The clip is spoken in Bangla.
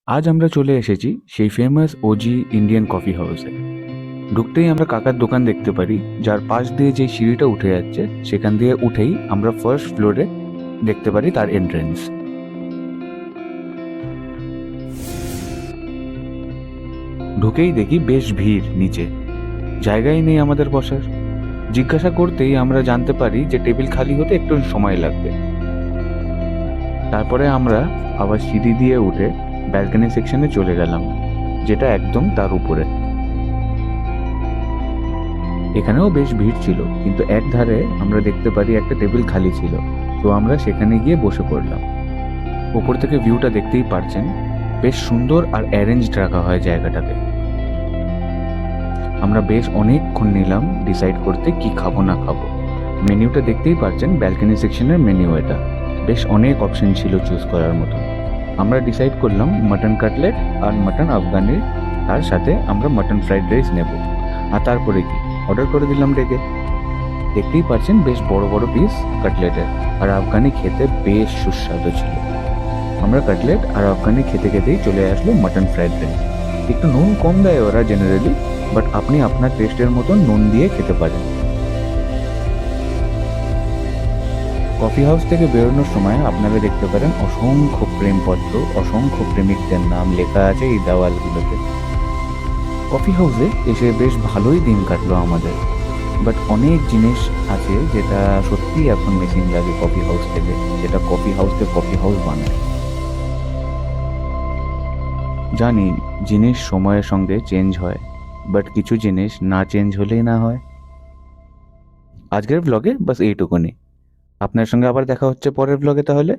আজ আমরা চলে এসেছি সেই ফেমাস ওজি ইন্ডিয়ান কফি হাউসে। ঢুকতেই আমরা কাকার দোকান দেখতে পারি, যার পাশ দিয়ে যে সিঁড়িটা উঠে যাচ্ছে সেখান দিয়ে উঠেই আমরা ফার্স্ট ফ্লোরে দেখতে পারি তার এন্ট্রেন্স। ঢুকেই দেখি বেশ ভিড় নিচে, জায়গাই নেই আমাদের বসার। জিজ্ঞাসা করতেই আমরা জানতে পারি যে টেবিল খালি হতে একটু সময় লাগবে। তারপরে আমরা আবার সিঁড়ি দিয়ে উঠে ব্যালকনি সেকশনে চলে গেলাম, যেটা একদম তার উপরে। এখানেও বেশ ভিড় ছিল, কিন্তু এক ধারে আমরা দেখতে পারি একটা টেবিল খালি ছিল, তো আমরা সেখানে গিয়ে বসে পড়লাম। ওপর থেকে ভিউটা দেখতেই পারছেন, বেশ সুন্দর আর অ্যারেঞ্জড রাখা হয় জায়গাটাকে। আমরা বেশ অনেকক্ষণ নিলাম ডিসাইড করতে কি খাবো না খাবো। মেনিউটা দেখতেই পারছেন, ব্যালকনি সেকশনের মেনিউ এটা। বেশ অনেক অপশন ছিল চুজ করার মতো। আমরা ডিসাইড করলাম মাটন কাটলেট আর মাটন আফগানি, তার সাথে আমরা মাটন ফ্রাইড রাইস নেব। আর তারপরে কি অর্ডার করে দিলাম রেগে। দেখতেই পাচ্ছেন বেশ বড় বড় পিস কাটলেটের, আর আফগানি খেতে বেশ সুস্বাদু ছিল। আমরা কাটলেট আর আফগানি খেতে খেতেই চলে আসলো মাটন ফ্রাইড রাইস। একটু নুন কম দেয় ওরা জেনারেলি, বাট আপনি আপনার টেস্টের মতন নুন দিয়ে খেতে পারেন। কফি হাউস থেকে বেরোনোর সময় আপনারা দেখতে পারেন অসংখ্য প্রেমপত্র, অসংখ্য প্রেমিকদের নাম লেখা আছে এই দেওয়ালগুলোতে। কফি হাউসে এসে বেশ ভালোই দিন কাটলো আমাদের, বাট অনেক জিনিস আছে যেটা সত্যি এখন মিসিং লাগে কফি হাউস থেকে, যেটা কফি হাউসকে কফি হাউস বানায়। জানি জিনিস সময়ের সঙ্গে চেঞ্জ হয়, বাট কিছু জিনিস না চেঞ্জ হলেই না হয়। আজকের ব্লগে বাস এইটুকুনি। আপনার সঙ্গে আবার দেখা হচ্ছে পরের ব্লগে তাহলে।